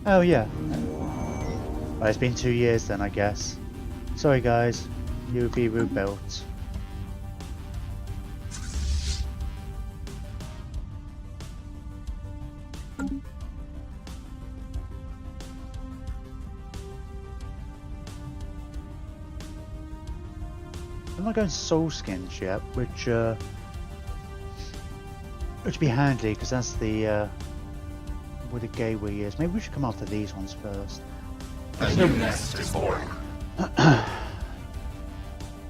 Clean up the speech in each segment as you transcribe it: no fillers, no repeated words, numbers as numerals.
Oh yeah. Well, it's been 2 years then, I guess. Sorry guys, you'll be rebuilt. I'm not going soul skins yet, which would be handy because that's the where the gateway is. Maybe we should come after these ones first. A new nest is born.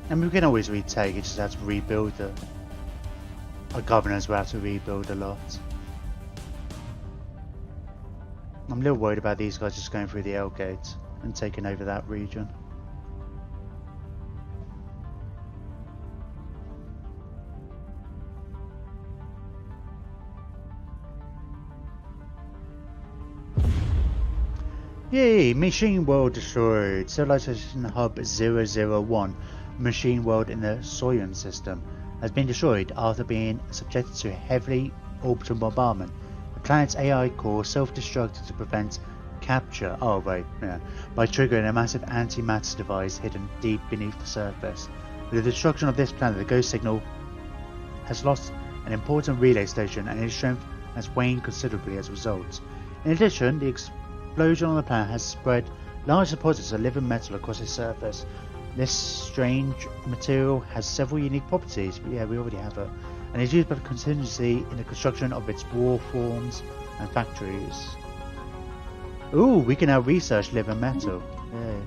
And we can always retake, it just have to rebuild it. Our governors will have to rebuild a lot. I'm a little worried about these guys just going through the L gate and taking over that region. Yay! Machine world destroyed. Civilization Hub 001, machine world in the Soyun system, has been destroyed after being subjected to heavy orbital bombardment. The planet's AI core self-destructed to prevent capture. Oh right, yeah, by triggering a massive antimatter device hidden deep beneath the surface. With the destruction of this planet, the ghost signal has lost an important relay station and its strength has waned considerably as a result. In addition, the explosion on the planet has spread large deposits of living metal across its surface. This strange material has several unique properties, but yeah, we already have it, and is used by the contingency in the construction of its war forms and factories. Ooh, we can now research living metal. Yay.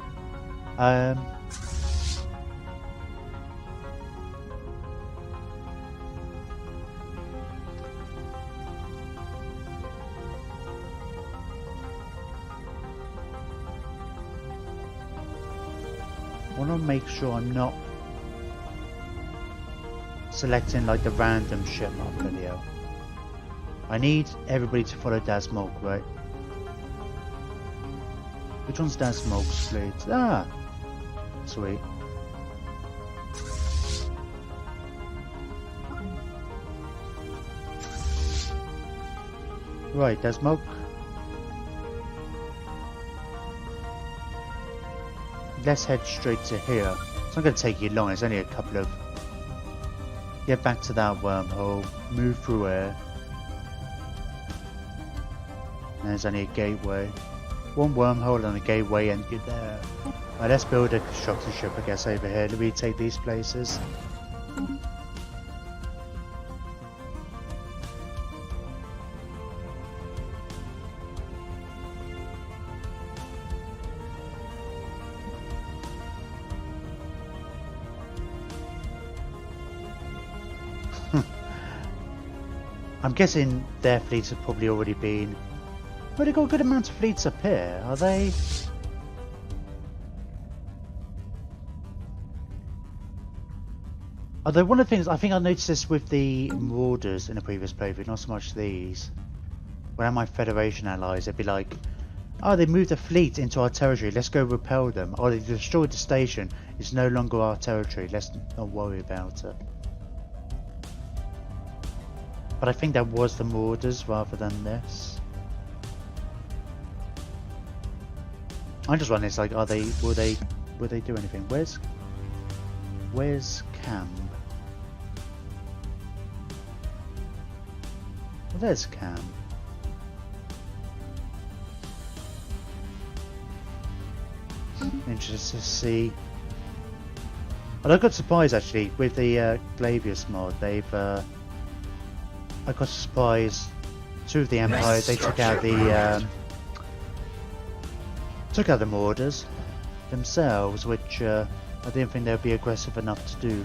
I want to make sure I'm not selecting like the random ship on video. I need everybody to follow Dasmog, right? Which one's Dasmog's fleet? Ah! Sweet. Right, Dasmog. Let's head straight to here. It's not going to take you long, it's only a couple of... Get back to that wormhole, move through air. And there's only a gateway. One wormhole and a gateway and you're there. Right, let's build a constructor ship, I guess, over here to retake these places. I'm guessing their fleets have probably already been... Well, they've got a good amount of fleets up here, are they? Although one of the things, I think I noticed this with the Marauders in the previous playthrough, not so much these. When I had my Federation allies, they'd be like, oh, they moved a fleet into our territory, let's go repel them. Oh, they destroyed the station, it's no longer our territory, let's not worry about it. But I think that was the Marauders rather than this. I'm just wondering, it's like, will they do anything? Where's Cam? Well, there's Cam. Interested to see. Well, I got surprised actually with the Glavius mod. They've I got surprised. Two of the Empire, they took out the Marauders themselves, which I didn't think they'd be aggressive enough to do.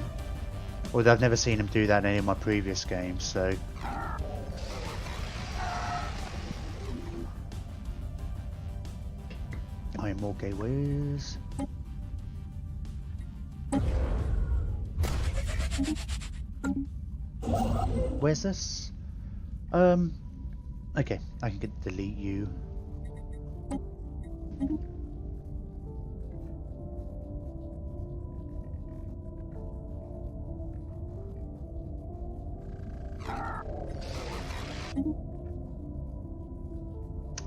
Although I've never seen them do that in any of my previous games, so. I am more gateways. Where's this? Okay, I can delete you.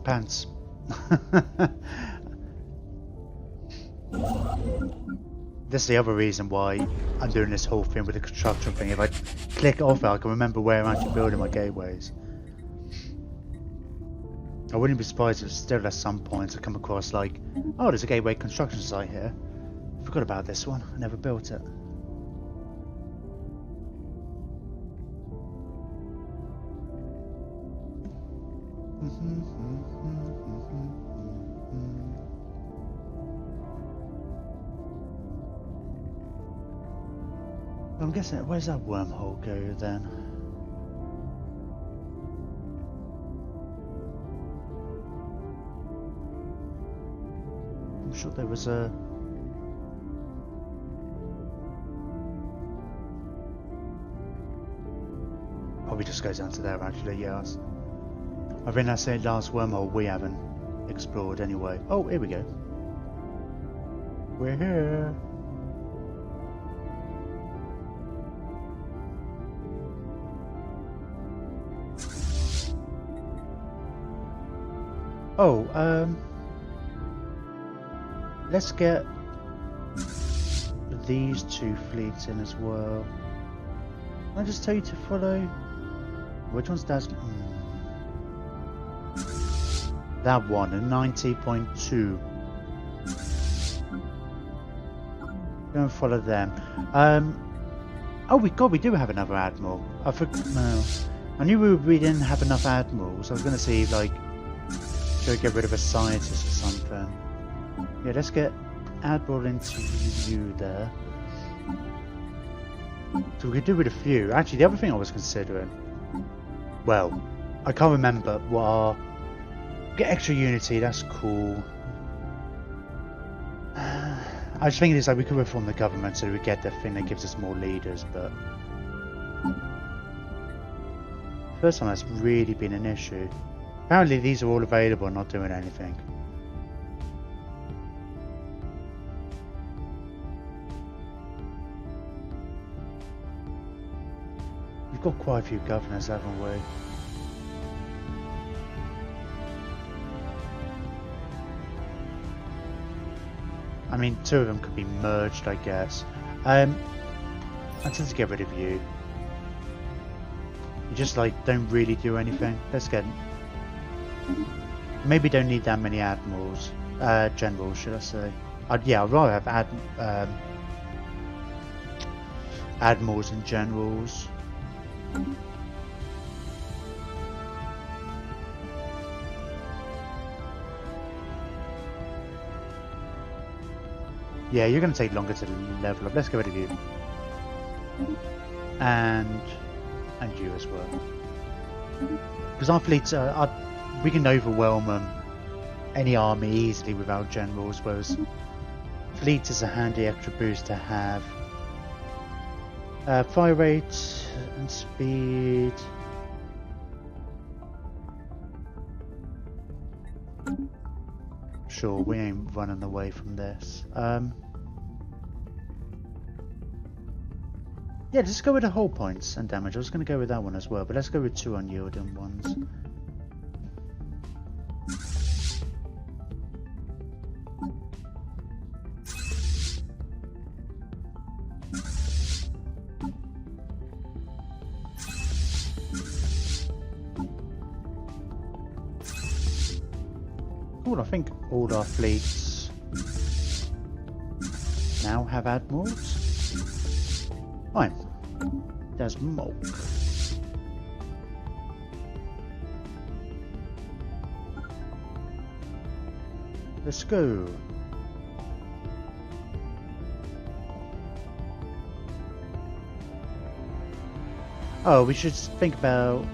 Pants. That's the other reason why I'm doing this whole thing with the construction thing. If I click off it, I can remember where I'm actually building my gateways. I wouldn't be surprised if still at some points I come across like, oh, there's a gateway construction site here. Forgot about this one. I never built it. I'm guessing, where's that wormhole go then? I'm sure there was a... Probably just goes down to there actually, yes. I think that's the last wormhole we haven't explored anyway. Oh, here we go. We're here. Oh, let's get these two fleets in as well. Can I just tell you to follow? Which one's Dad's? That one, a 90.2. Go and follow them. Oh, we do have another admiral. I forgot. No, I knew we didn't have enough admirals. I was going to see like, should we get rid of a scientist or something? Yeah, let's get admiral into you there. So we could do with a few. Actually, the other thing I was considering. Well, I can't remember what our... Get extra unity, that's cool. I was thinking it's like we could reform the government so we get the thing that gives us more leaders, but... First time that's really been an issue. Apparently these are all available and not doing anything. We've got quite a few governors, haven't we? I mean, two of them could be merged, I guess. I tend to get rid of you. You just like don't really do anything. Let's get. Maybe don't need that many admirals, generals, should I say? Yeah, I'd rather have admirals and generals. Yeah, you're going to take longer to level up. Let's get rid of you. And you as well. Because our fleets we can overwhelm any army easily without generals, whereas fleet is a handy extra boost to have. Fire rate and speed. Sure, we ain't running away from this. Yeah, just go with the hull points and damage. I was going to go with that one as well, but let's go with 2 unyielding ones. Cool, I think all our fleets now have admirals. Fine. There's Mulk. Let's go. Oh, we should think about...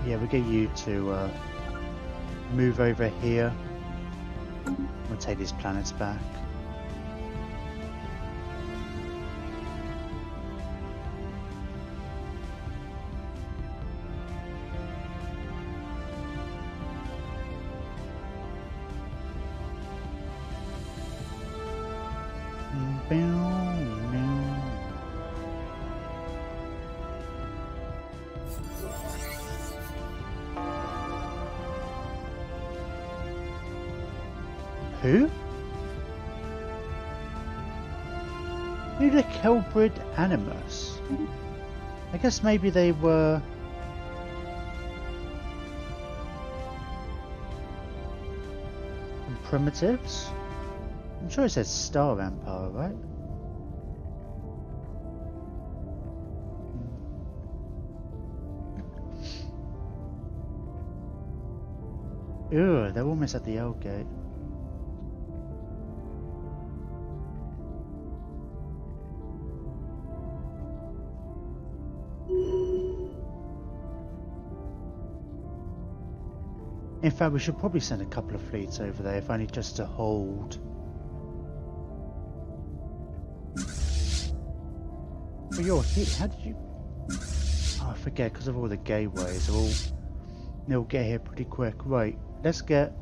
Yeah, we'll get you to move over here. We'll take these planets back. Who? Who the Kelbrid Animus? I guess maybe they were... primitives? I'm sure it says Star Empire, right? Ugh, they're almost at the L gate. In fact, we should probably send a couple of fleets over there, if only just to hold. But you're here, how did you... Oh, I forget, because of all the gateways, they'll get here pretty quick. Right, let's get...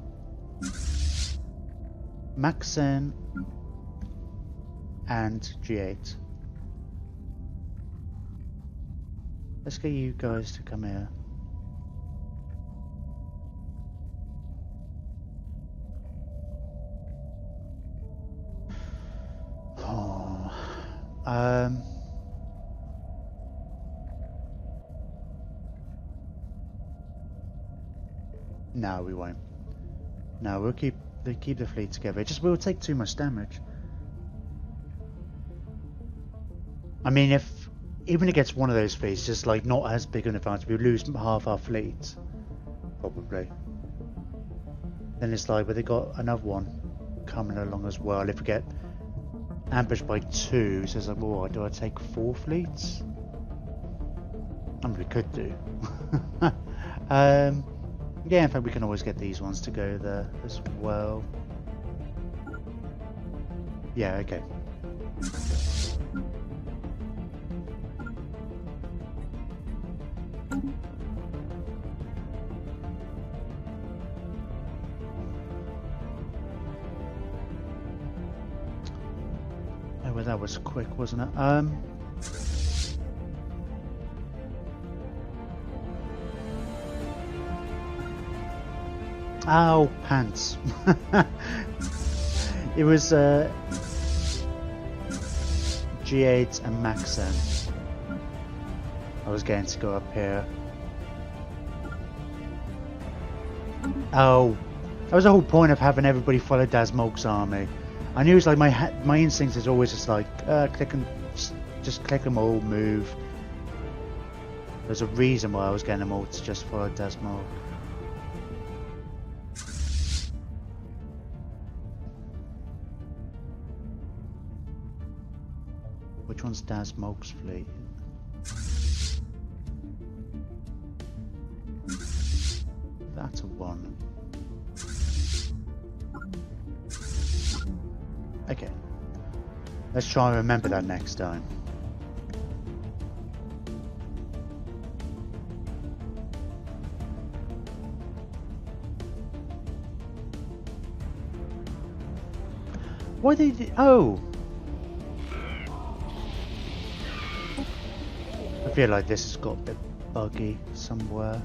Maxen and G8. Let's get you guys to come here. No, we won't. No, we'll keep the fleet together. It just will take too much damage. I mean, if even against one of those fleets, just like not as big an advantage, we lose half our fleet, probably. Then it's like, but they got another one coming along as well. If we get ambushed by 2, so it's like, well, do I take 4 fleets? I mean, we could do. Yeah, in fact, we can always get these ones to go there as well. Yeah, okay. Oh, well, that was quick, wasn't it? Ow, pants. It was G8 and Maxen. I was going to go up here. Oh, that was the whole point of having everybody follow Dasmog's army. I knew it's like my instinct is always just like click and just click them all, move. There's a reason why I was getting them all to just follow Dasmog. Which one's Dasmog's fleet? That's a 1. Okay. Let's try and remember that next time. Why did... Oh! I feel like this has got a bit buggy somewhere.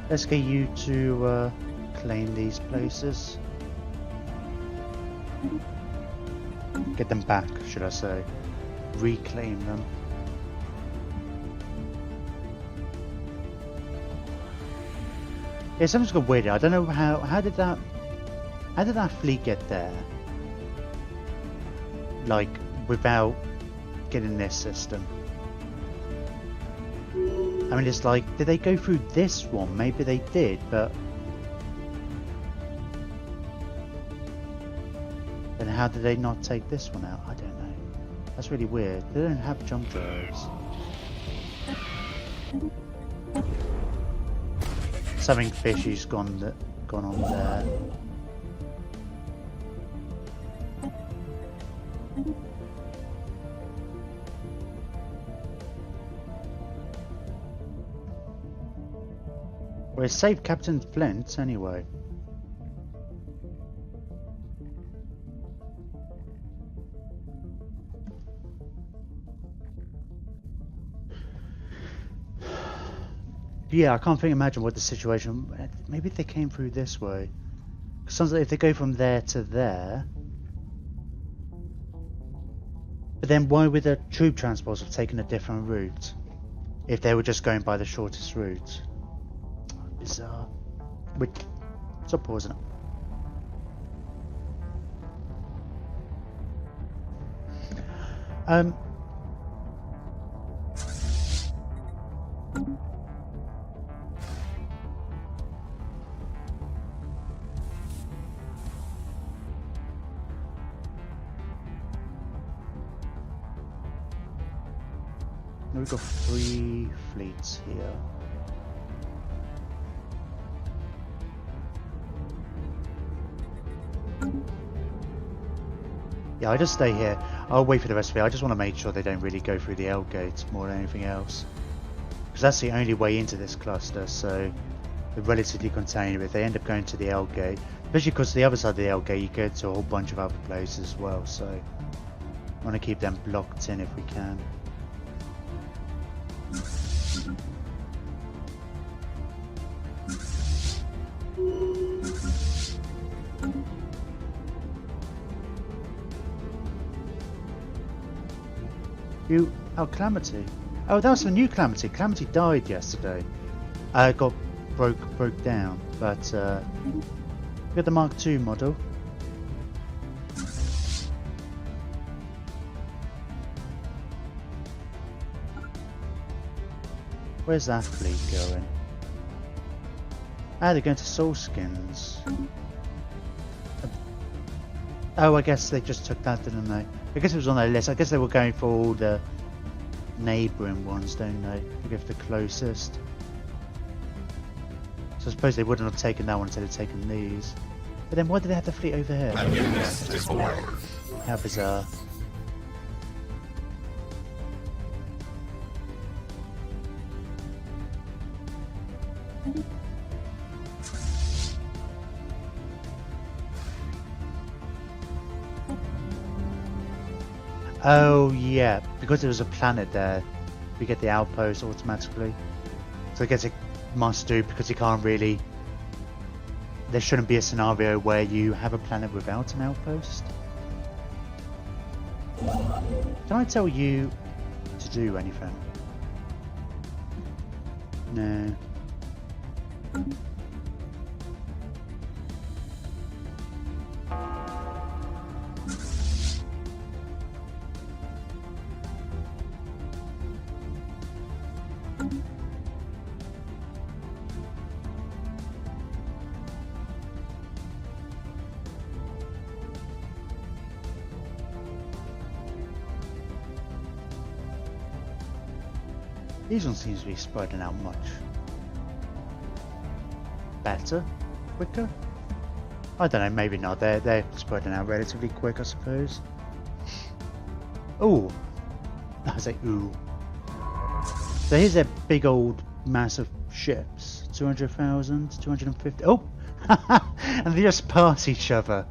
Let's get you to claim these places. Get them back, should I say. Reclaim them. Yeah, something's got weird. I don't know how did that fleet get there? Like without getting this system. I mean, it's like, did they go through this one? Maybe they did, but then how did they not take this one out? I don't know. That's really weird. They don't have jump drives. Something fishy's gone on there. Well, it saved Captain Flint anyway. Yeah, I can't imagine what the situation... Maybe they came through this way. Sounds like if they go from there to there... But then why would the troop transports have taken a different route? If they were just going by the shortest route? Bizarre. Wait, stop pausing it. We've got 3 fleets here. Yeah, I just stay here. I'll wait for the rest of it. I just want to make sure they don't really go through the L gate more than anything else. Because that's the only way into this cluster, so they're relatively contained. If they end up going to the L gate, especially because the other side of the L gate, you go to a whole bunch of other places as well, so I want to keep them blocked in if we can. Oh, Calamity. Oh, that was a new Calamity. Calamity died yesterday. Got broke down, but we got the Mark II model. Where's that fleet going? Ah, they're going to Soul Skins. Oh, I guess they just took that, didn't they? I guess it was on their list. I guess they were going for all the neighbouring ones, don't they? They go for the closest. So I suppose they wouldn't have taken that one instead of taking these. But then why did they have the fleet over here? How bizarre. Oh yeah, because there was a planet there, we get the outpost automatically. So I guess it must do, because you can't really... There shouldn't be a scenario where you have a planet without an outpost. Can I tell you to do anything? No. These ones seems to be spreading out much better, quicker. I don't know, maybe not. They're spreading out relatively quick, I suppose. Ooh, I say ooh. So here's their big old massive ships. 200,000, 250. Oh, and they just pass each other.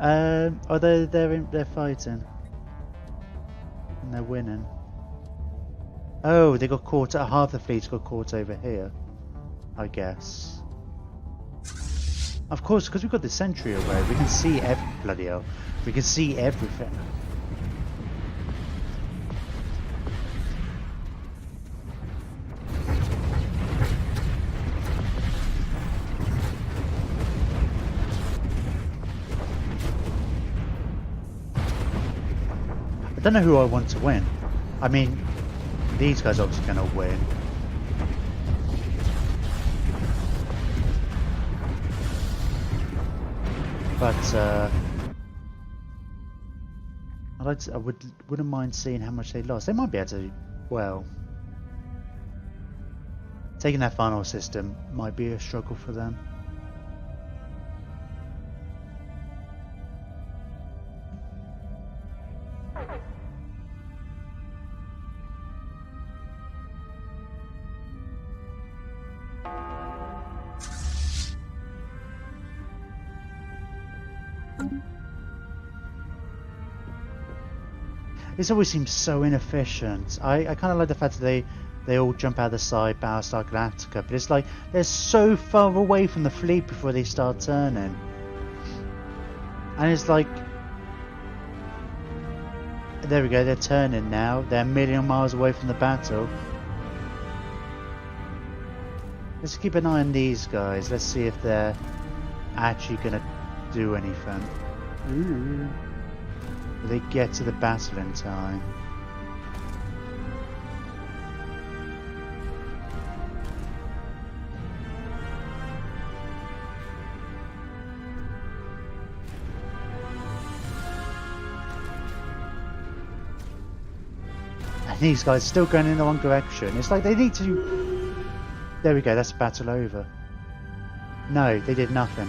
Oh, they're fighting, and they're winning. Oh, they got caught. Half the fleet got caught over here, I guess. Of course, because we've got the sentry away, we can see bloody hell. We can see everything. I don't know who I want to win. I mean, these guys are obviously going to win. But I wouldn't mind seeing how much they lost. They might be able to, well, taking that final system might be a struggle for them. This always seems so inefficient. I kind of like the fact that they all jump out the side, Battlestar Galactica, but it's like they're so far away from the fleet before they start turning. And it's like, there we go, they're turning now. They're a million miles away from the battle. Let's keep an eye on these guys. Let's see if they're actually going to do anything. Ooh. Will they get to the battle in time? And these guys are still going in the wrong direction. It's like they need to... There we go, that's the battle over. No, they did nothing.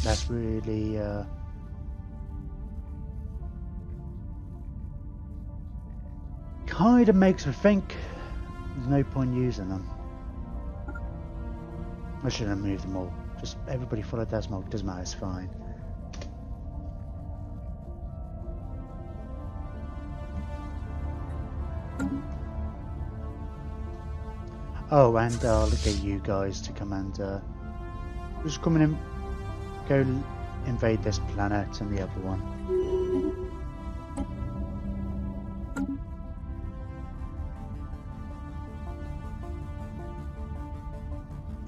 That's really kind of makes me think there's no point using them. I shouldn't have moved them all. Just everybody follow that smoke, doesn't matter, it's fine. Oh, and I'll get you guys to come and just come in and go invade this planet and the other one.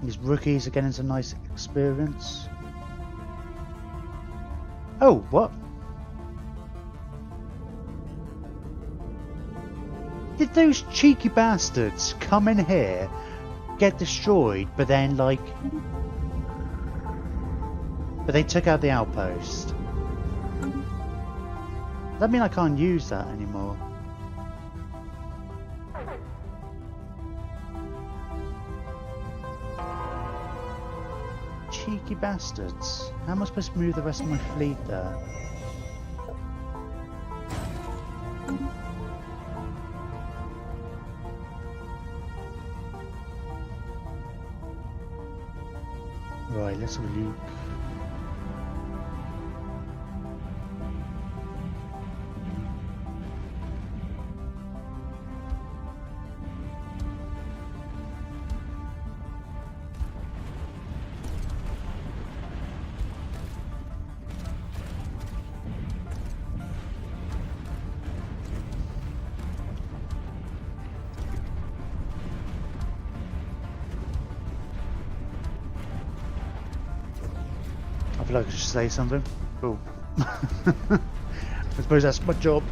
These rookies are getting some nice experience. Oh, what? Did those cheeky bastards come in here, get destroyed, but then like... But they took out the outpost. Does that mean I can't use that anymore? Cheeky bastards. How am I supposed to move the rest of my fleet there? Right, let's have a look. I feel like I should say something. Oh. I suppose that's my job.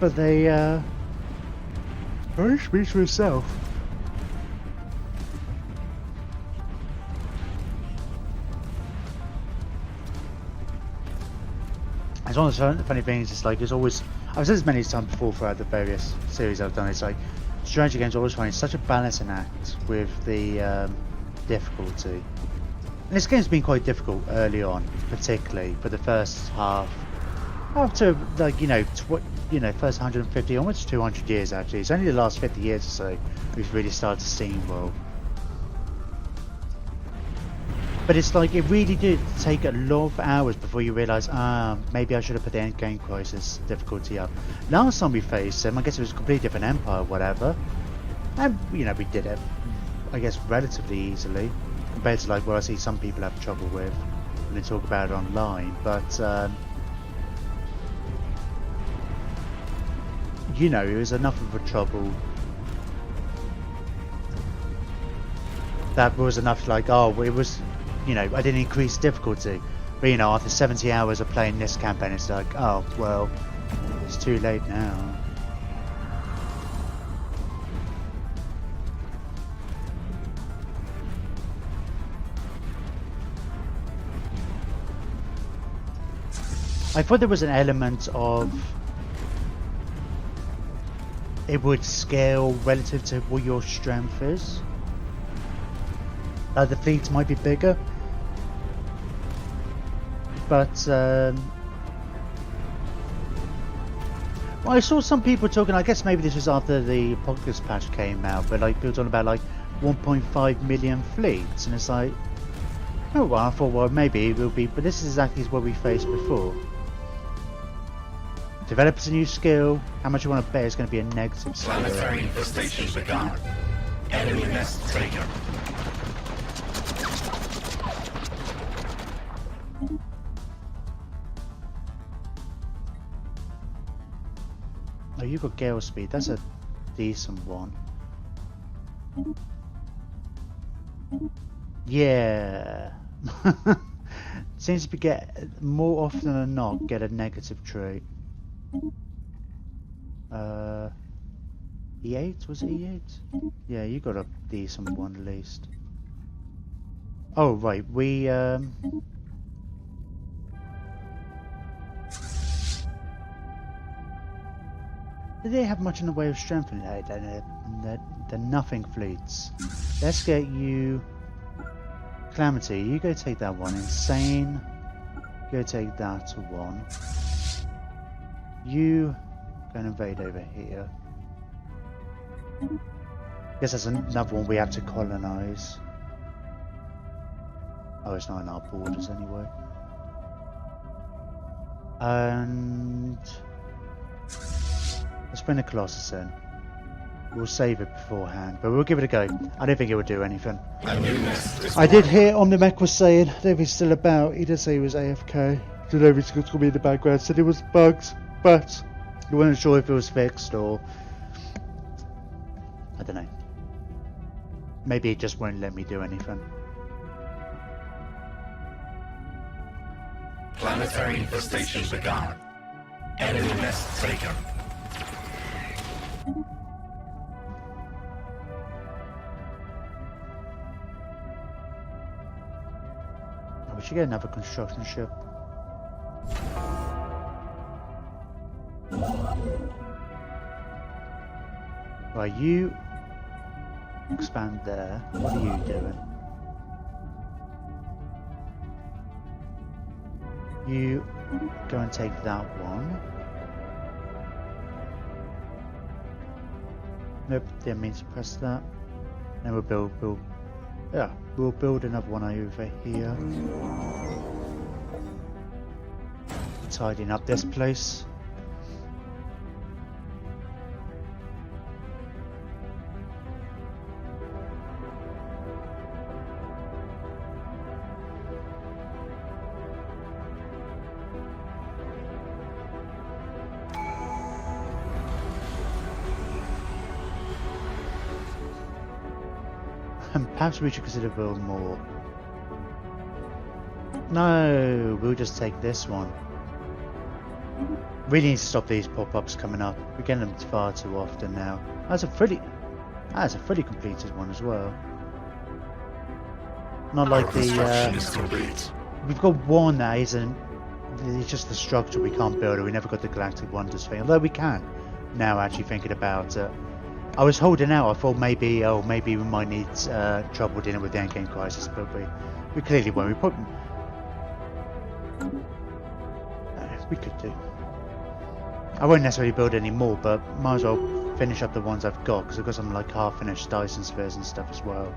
But they, only speaks for itself. It's one of the funny things, it's like, it's always, I've said this many times before throughout the various series I've done, it's like, strategy games always find such a balancing act with the difficulty. And this game's been quite difficult early on, particularly for the first half, up to like first 150, almost 200 years actually. It's only the last 50 years or so we've really started to steamroll. But it's like it really did take a lot of hours before you realise, maybe I should have put the end game crisis difficulty up. Last time we faced them, I guess it was a completely different empire, whatever, and we did it, I guess, relatively easily. Compared to like what I see some people have trouble with when they talk about it online, but it was enough of a trouble that was enough. Like, oh, it was, I didn't increase difficulty, but after 70 hours of playing this campaign, it's like, oh well, it's too late now. I thought there was an element of it would scale relative to what your strength is. The fleet might be bigger, but Well, I saw some people talking, I guess maybe this was after the Apocalypse patch came out, but like people talking about like 1.5 million fleets, and it's like, oh well, I thought, well, maybe it will be, but this is exactly what we faced before. Developers a new skill, how much you want to bet is going to be a negative skill. Planetary infestation begun. Enemy nest taken. Oh, you got gale speed, that's a decent one. Yeah. Seems to be more often than not get a negative trait. E8? Was it E8? Yeah, you got a decent one at least. Oh right, we did they have much in the way of strength in that? They're nothing fleets. Let's get you Calamity, you go take that one. Insane, go take that one. You go and invade over here. Guess that's another one we have to colonize. Oh, it's not in our borders anyway. And let's bring the Colossus in. We'll save it beforehand, but we'll give it a go. I don't think it will do anything. I did hear Omnimac was saying, I don't know if he's still about, he did say he was AFK. I don't know if he's going to be in the background, said it was bugs, but he wasn't sure if it was fixed or... I don't know. Maybe it just won't let me do anything. Planetary infestation begun. Enemy nest taken. We should get another construction ship. Right, you expand there. What are you doing? You go and take that one. Nope, didn't mean to press that. Then we'll build. Yeah, we'll build another one over here. Tidying up this place. And perhaps we should consider building more. No, we'll just take this one. Really need to stop these pop-ups coming up. We're getting them far too often now. That's a fully completed one as well. Not like the we've got one that isn't. It's just the structure we can't build it. We never got the Galactic Wonders thing, although we can. Now actually thinking about it, I was holding out. I thought maybe we might need trouble dealing with the endgame crisis, but we clearly won't. We could do. I won't necessarily build any more, but might as well finish up the ones I've got, because I've got some like half-finished Dyson spheres and stuff as well.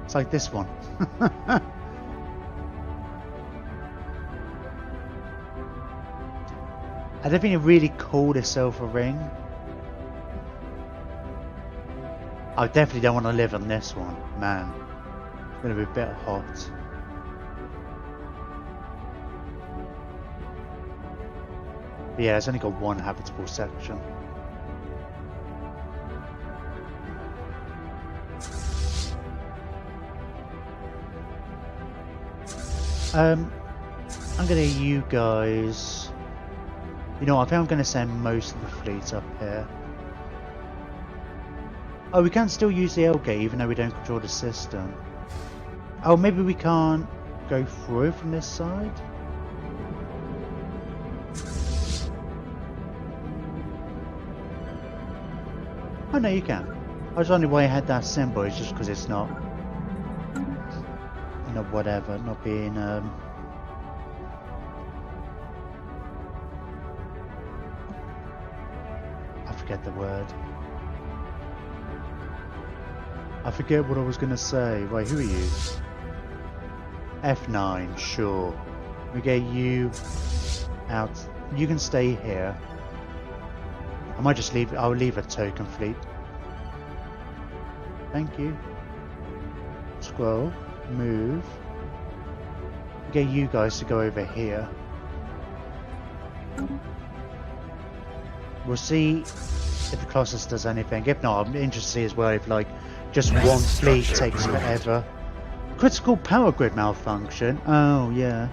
It's like this one. I don't think it really called itself a ring. I definitely don't want to live on this one, man. It's going to be a bit hot. But yeah, it's only got one habitable section. I'm gonna you guys. You know, I think I'm gonna send most of the fleet up here. Oh, we can still use the L gate even though we don't control the system. Oh, maybe we can't go through from this side? Oh no, you can. I was wondering why I had that symbol. It's just because it's not, whatever, not being forget the word. I forget what I was gonna say. Right, who are you? F9, sure. We get you out. You can stay here. I might just leave. I'll leave a token fleet. Thank you. Scroll. Move. Get you guys to go over here. We'll see if the Colossus does anything. If not, I'm interested to see as well if like just one fleet takes forever. Critical power grid malfunction. Oh yeah.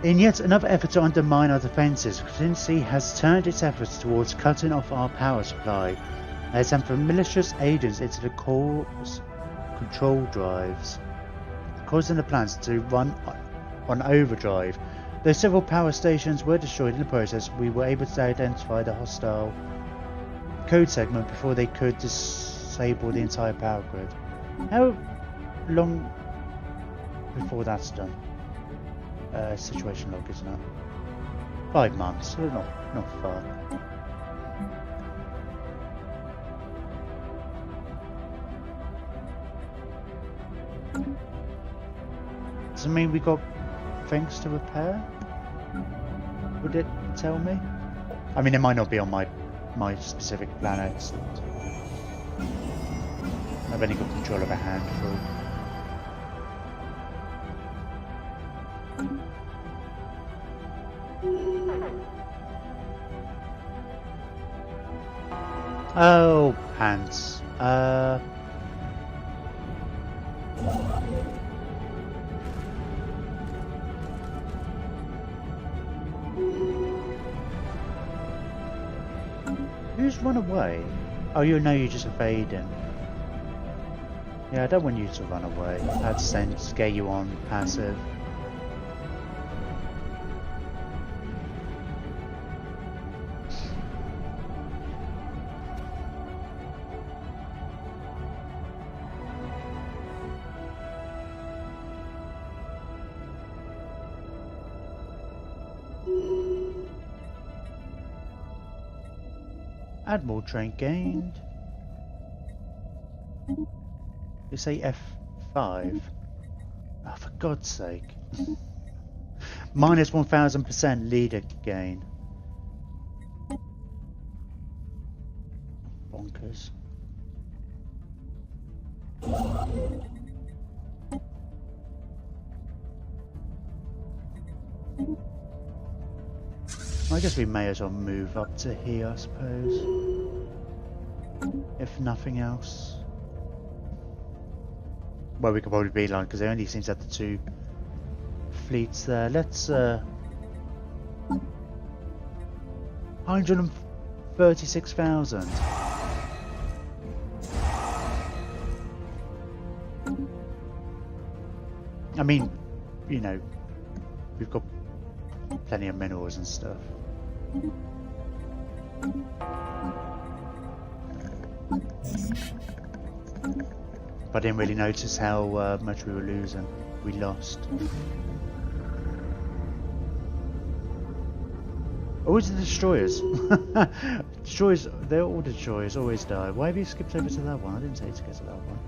In yet another effort to undermine our defences, Contingency has turned its efforts towards cutting off our power supply. It has sent for malicious agents into the core's control drives, causing the plants to run on overdrive. Though several power stations were destroyed in the process, we were able to identify the hostile code segment before they could disable the entire power grid. How long before that's done? Situation log, isn't it? 5 months, so not far. Does it mean we got things to repair? Would it tell me? I mean, it might not be on my specific planet. I've only got control of a handful. Oh, pants. Who's run away? Oh, you know, you're just evading. Yeah, I don't want you to run away. I'd scare you on passive. Add more train gained. You say F5? Oh, for God's sake. Minus 1000% leader gain. Bonkers. I guess we may as well move up to here, I suppose. If nothing else. Well, we could probably be like, because there only seems to have the 2 fleets there. Let's 136,000. I mean, you know, we've got plenty of minerals and stuff. But I didn't really notice how much we were losing. We lost. Always the destroyers. Destroyers, they're all destroyers, always die. Why have you skipped over to that one? I didn't say to get to that one.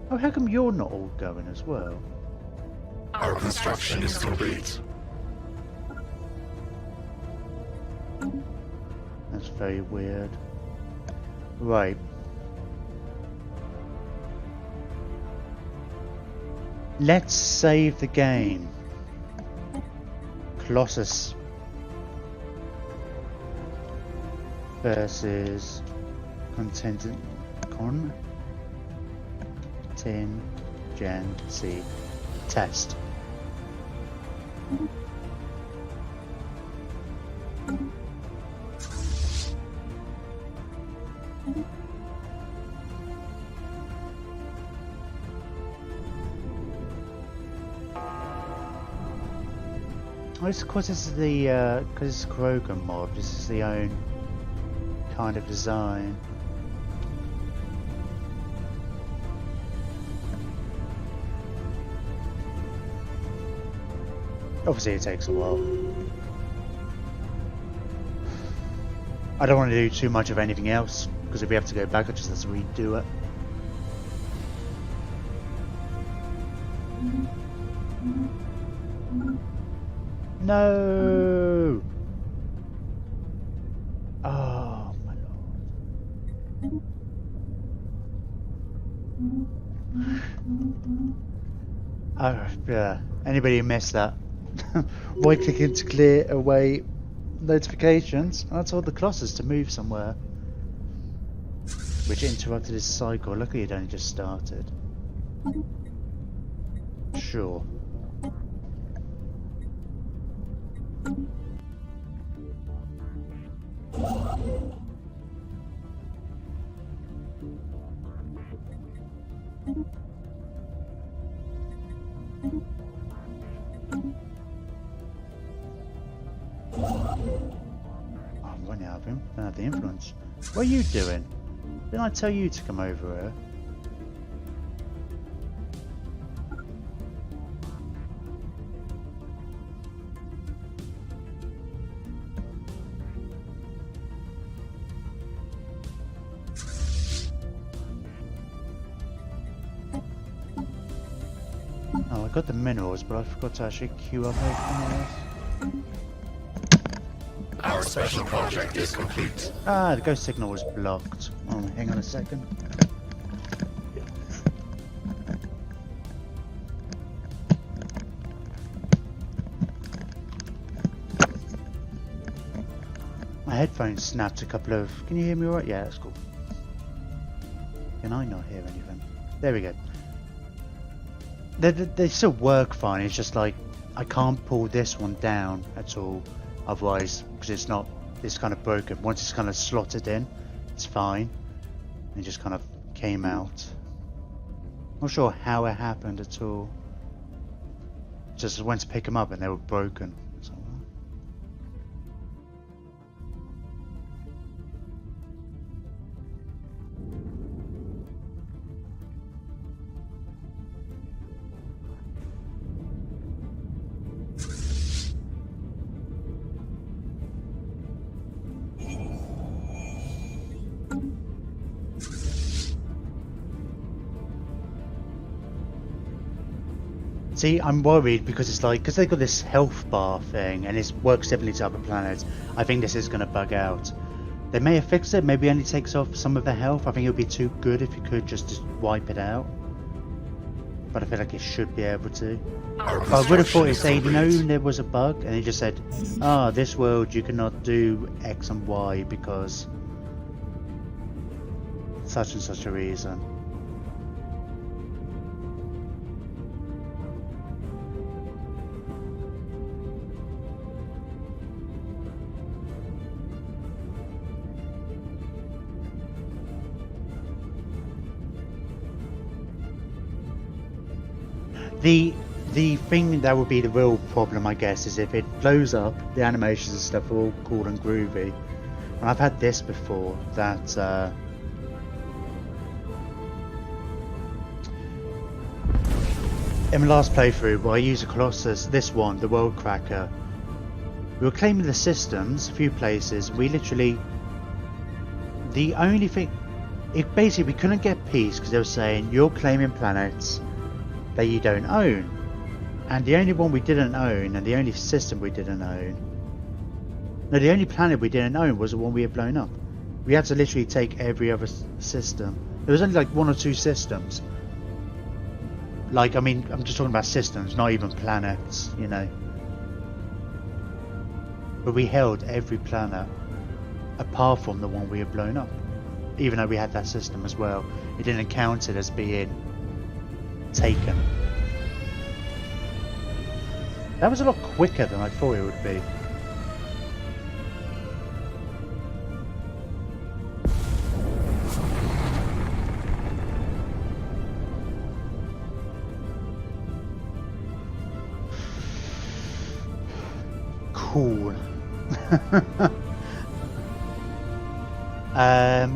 Oh, how come you're not all going as well? Our construction is complete. That's very weird. Right. Let's save the game. Colossus versus contingency test. Oh, of course, this is the because it's Krogan mod. This is the own kind of design. Obviously it takes a while. I don't want to do too much of anything else, because if we have to go back, I just have to redo it. No! Oh my lord. Oh, yeah. Anybody who missed that? Right clicking to clear away notifications. I told the Colossus to move somewhere, which interrupted his cycle. Luckily it only just started. Sure. I'm running out of him. Don't have the influence. What are you doing? Didn't I tell you to come over here? Oh, I got the minerals, but I forgot to actually queue up everything else. Our special project is complete. Ah, the ghost signal was blocked. Oh, hang on a second. My headphones snapped a couple of... Can you hear me all right? Yeah, that's cool. Can I not hear anything? There we go. They still work fine, it's just like I can't pull this one down at all otherwise, because it's not, it's kind of broken. Once it's kind of slotted in, it's fine. It just kind of came out. Not sure how it happened at all. Just went to pick them up and they were broken. So, see, I'm worried because it's like, because they've got this health bar thing and it works differently to other planets. I think this is going to bug out. They may have fixed it, maybe only takes off some of the health. I think it would be too good if you could just wipe it out. But I feel like it should be able to. But I would have thought if they'd known there was a bug and they just said, ah, this world you cannot do X and Y because such and such a reason. The thing that would be the real problem, I guess, is if it blows up, the animations and stuff are all cool and groovy. And I've had this before, that in my last playthrough where I used a Colossus, this one, the World Cracker, we were claiming the systems, a few places, we literally, the only thing, it basically we couldn't get peace because they were saying, you're claiming planets that you don't own. And the only one we didn't own, and the only system we didn't own, no, the only planet we didn't own was the one we had blown up. We had to literally take every other system. There was only like 1 or 2 systems. Like, I mean, I'm just talking about systems, not even planets, you know. But we held every planet apart from the one we had blown up. Even though we had that system as well. It didn't count it as being taken. That was a lot quicker than I thought it would be. Cool.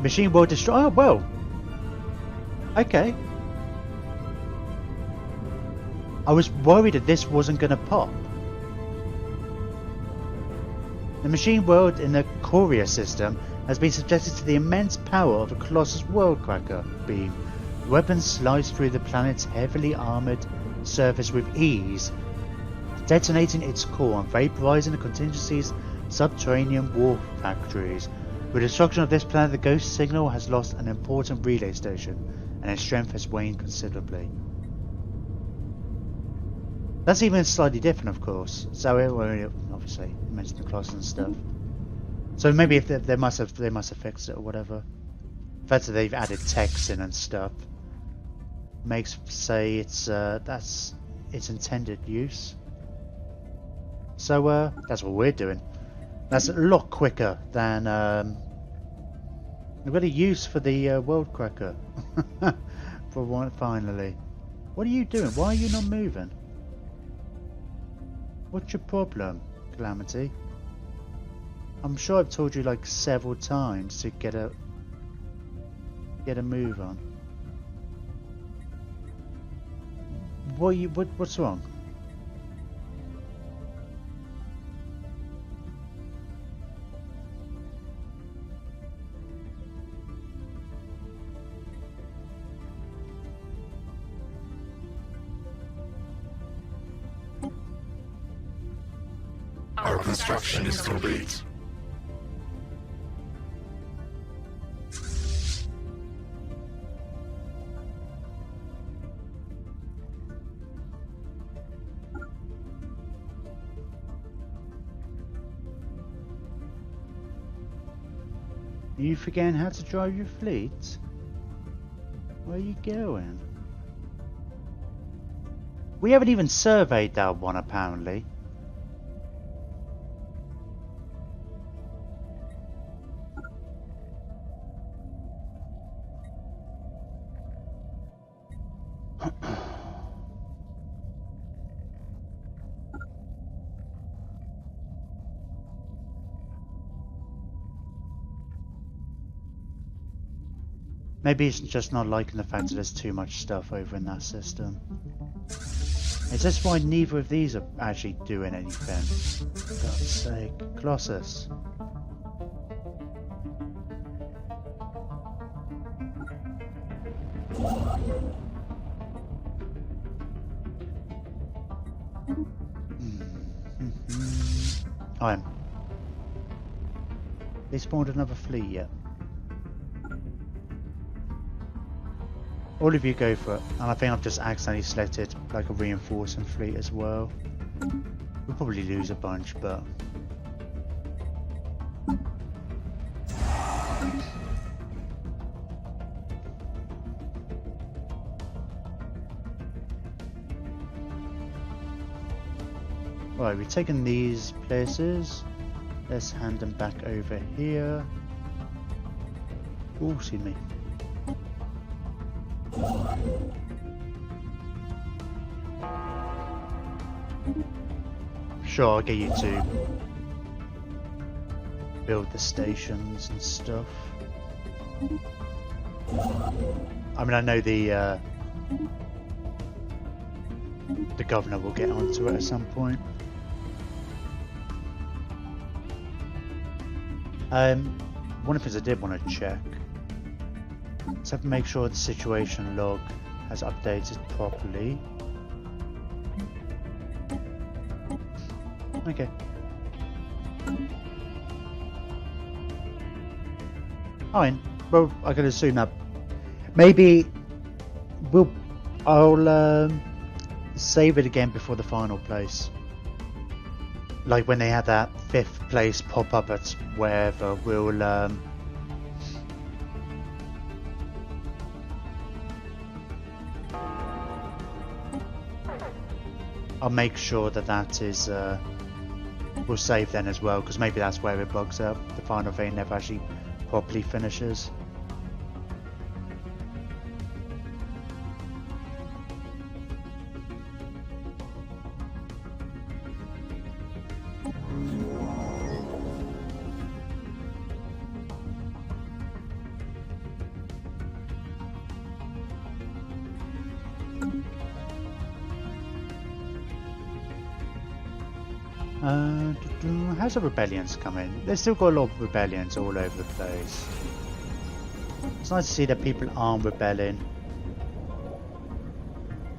Machine will destroy. Oh well. Okay. I was worried that this wasn't going to pop. The machine world in the Courier system has been subjected to the immense power of a Colossus worldcracker beam. The weapons slice through the planet's heavily armoured surface with ease, detonating its core and vaporizing the contingency's subterranean war factories. With the destruction of this planet, the Ghost signal has lost an important relay station, and its strength has waned considerably. That's even slightly different, of course. So obviously, you mentioned the Colossus and stuff. So maybe if they must have fixed it or whatever. The fact that they've added text in and stuff makes say it's that's its intended use. So that's what we're doing. That's a lot quicker than we've got a use for the worldcracker. For one, finally. What are you doing? Why are you not moving? What's your problem, Calamity? I'm sure I've told you like several times to get a move on. What's wrong? Our construction is complete. Are you forgetting how to drive your fleet? Where are you going? We haven't even surveyed that one, apparently. Maybe it's just not liking the fact that there's too much stuff over in that system. Is this why neither of these are actually doing anything? For God's sake. Colossus. They spawned another fleet yet? All of you go for it, and I think I've just accidentally selected like a reinforcing fleet as well. We'll probably lose a bunch, but right, we've taken these places. Let's hand them back over here. Oh, excuse me. Sure, I'll get you to build the stations and stuff. I mean, I know the governor will get onto it at some point. One of the things I did want to check. So make sure the situation log has updated properly. Okay. Fine. Well, I can assume that maybe I'll save it again before the final place. Like when they had that 5th place pop up at wherever, we'll I'll make sure that is we'll save then as well, because maybe that's where it bugs up. The final thing never actually properly finishes. how's the rebellions coming? There's still got a lot of rebellions all over the place. It's nice to see that people aren't rebelling,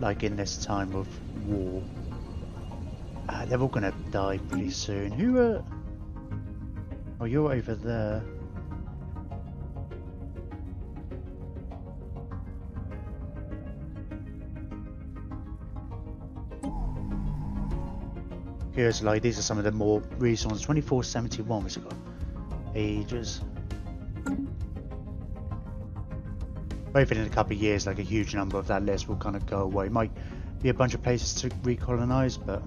like in this time of war. They're all gonna die pretty soon. Who are... Oh, you're over there. Here's like, these are some of the more recent ones. 2471, which have got ages. Hopefully in a couple of years, like a huge number of that list will kind of go away. Might be a bunch of places to recolonize, but...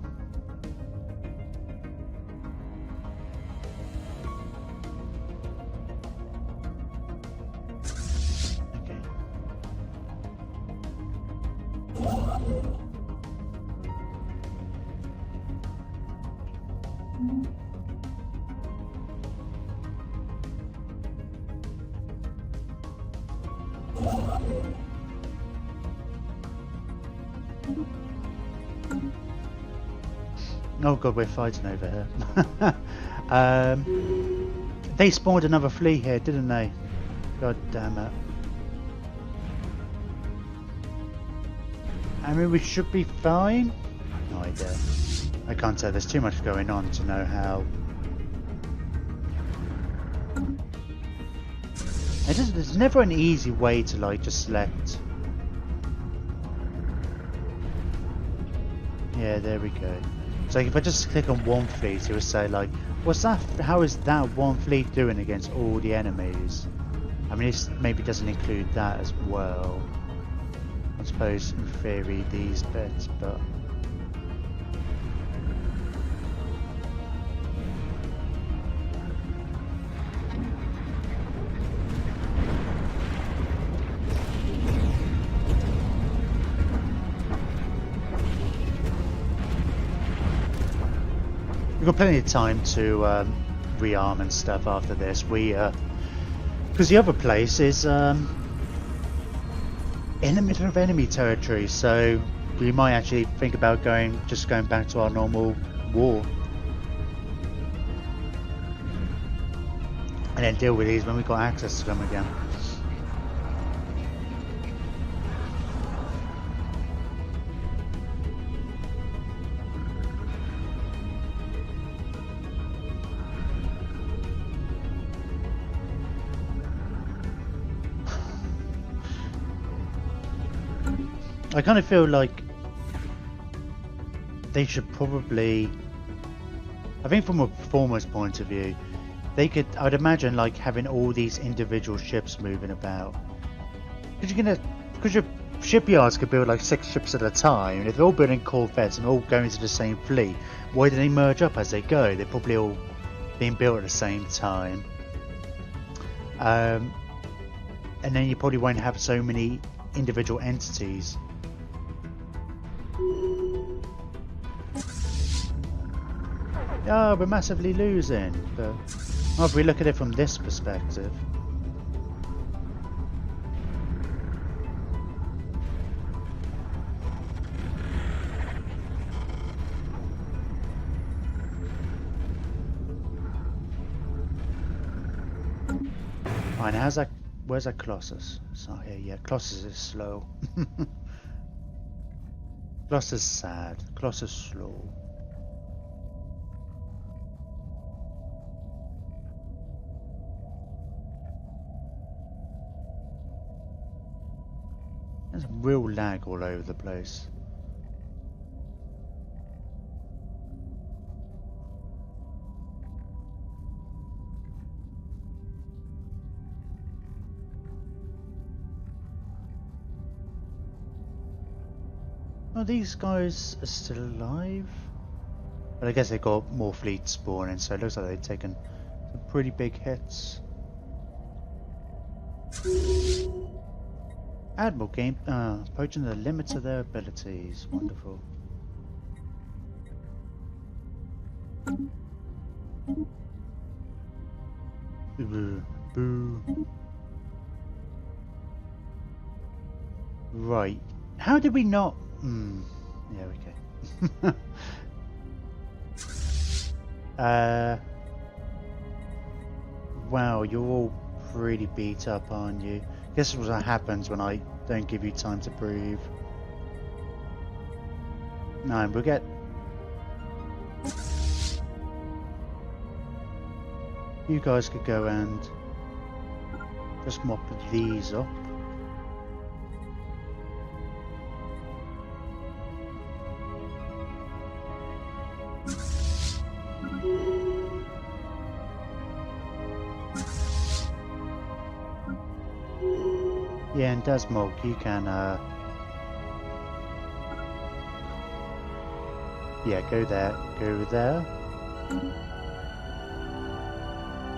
Oh god, we're fighting over here. They spawned another fleet here, didn't they? God damn it. I mean, we should be fine. No idea. I can't tell, there's too much going on to know how. There's never an easy way to like just select. Yeah, there we go. So if I just click on one fleet, it would say like, what's that? How is that one fleet doing against all the enemies? I mean, this maybe doesn't include that as well. I suppose in theory these bits, but we've got plenty of time to rearm and stuff after this. Because the other place is in the middle of enemy territory, so we might actually think about just going back to our normal war, and then deal with these when we've got access to them again. I kind of feel like they should probably, I think from a performance point of view, they could, I'd imagine like having all these individual ships moving about. Because your shipyards could build like 6 ships at a time, and if they're all building corvettes and all going to the same fleet, why do they merge up as they go? They're probably all being built at the same time. And then you probably won't have so many individual entities. Oh, we're massively losing, but well, if we look at it from this perspective. Alright, how's that? Where's that Colossus? It's not here yet. Colossus is slow. Colossus is sad. Colossus is slow. There's real lag all over the place. Oh, these guys are still alive? But I guess they got more fleets spawning, so it looks like they've taken some pretty big hits. Admiral game approaching the limits of their abilities. Wonderful. Boo. Boo. Right. How did we not? Yeah, okay. Wow, you're all pretty beat up, aren't you? This is what happens when I don't give you time to breathe. No, we'll get... You guys could go and just mop these up. Yeah, and Desmog, you can, yeah, go there, go there.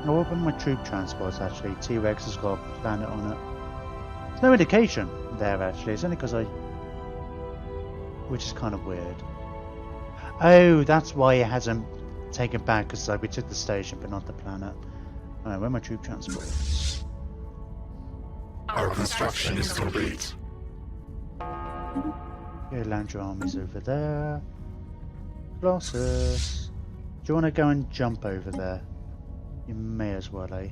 I'll open my troop transports actually. T-Rex has got a planet on it. There's no indication there actually, it's only because which is kind of weird. Oh, that's why it hasn't taken back, because we took the station but not the planet. Alright, where are my troop transports? Our construction is complete. Yeah, land your armies over there. Colossus. Do you want to go and jump over there? You may as well, eh?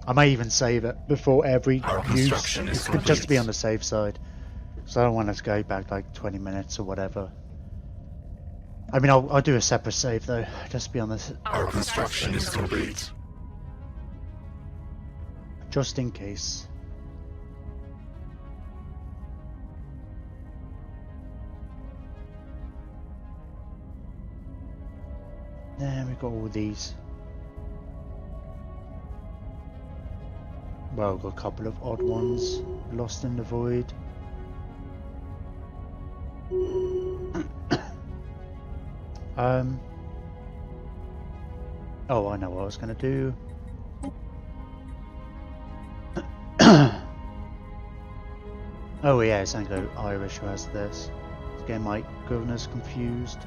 I may even save it before every use, just to be on the safe side. So I don't want us to go back like 20 minutes or whatever. I mean, I'll do a separate save though, just to be on this. Our construction is complete. Just in case. There we've got all these. Well, we've got a couple of odd ones. Lost in the void. Oh, I know what I was going to do. Oh yeah, it's Anglo Irish who has this. It's getting my governors confused.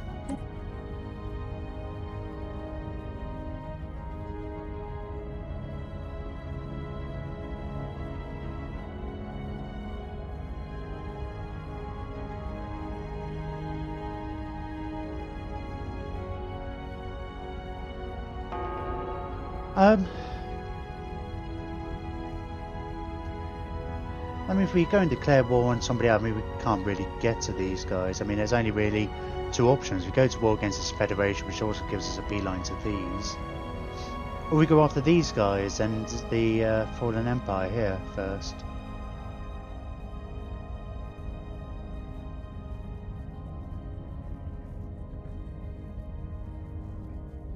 I mean, if we go and declare war on somebody else, I mean, we can't really get to these guys. I mean, there's only really two options. We go to war against this Federation, which also gives us a beeline to these. Or we go after these guys and the Fallen Empire here first.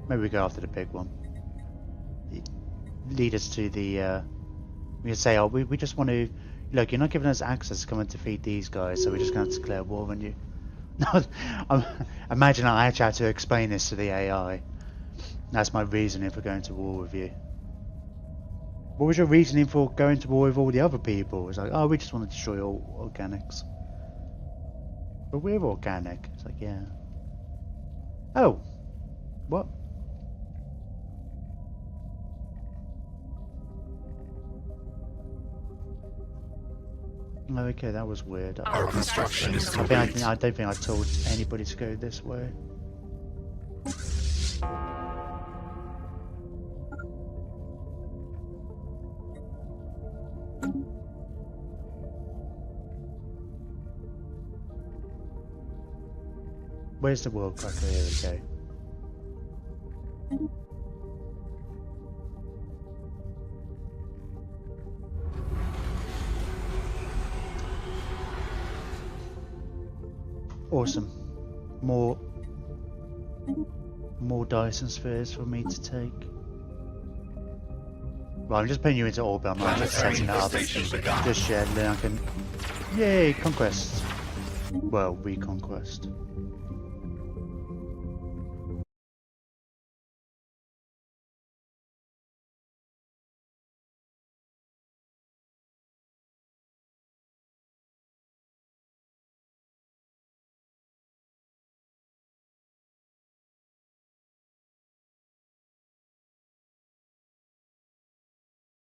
Maybe we go after the big one. Lead us to the... we can say, oh, we just want to... Look, you're not giving us access to come and defeat these guys, so we're just going to declare war on you. No, imagine I actually had to explain this to the AI. That's my reasoning for going to war with you. What was your reasoning for going to war with all the other people? It's like, oh, we just want to destroy all organics. But we're organic. It's like, yeah. Oh. What? Okay, that was weird. Our construction is complete. I don't think I told anybody to go this way. Where's the world cracker? Here we go. Awesome. More Dyson spheres for me to take. Right, I'm just putting you into orbit. I'm not just setting that up just yet, then I can... Yay, conquest. Well, reconquest.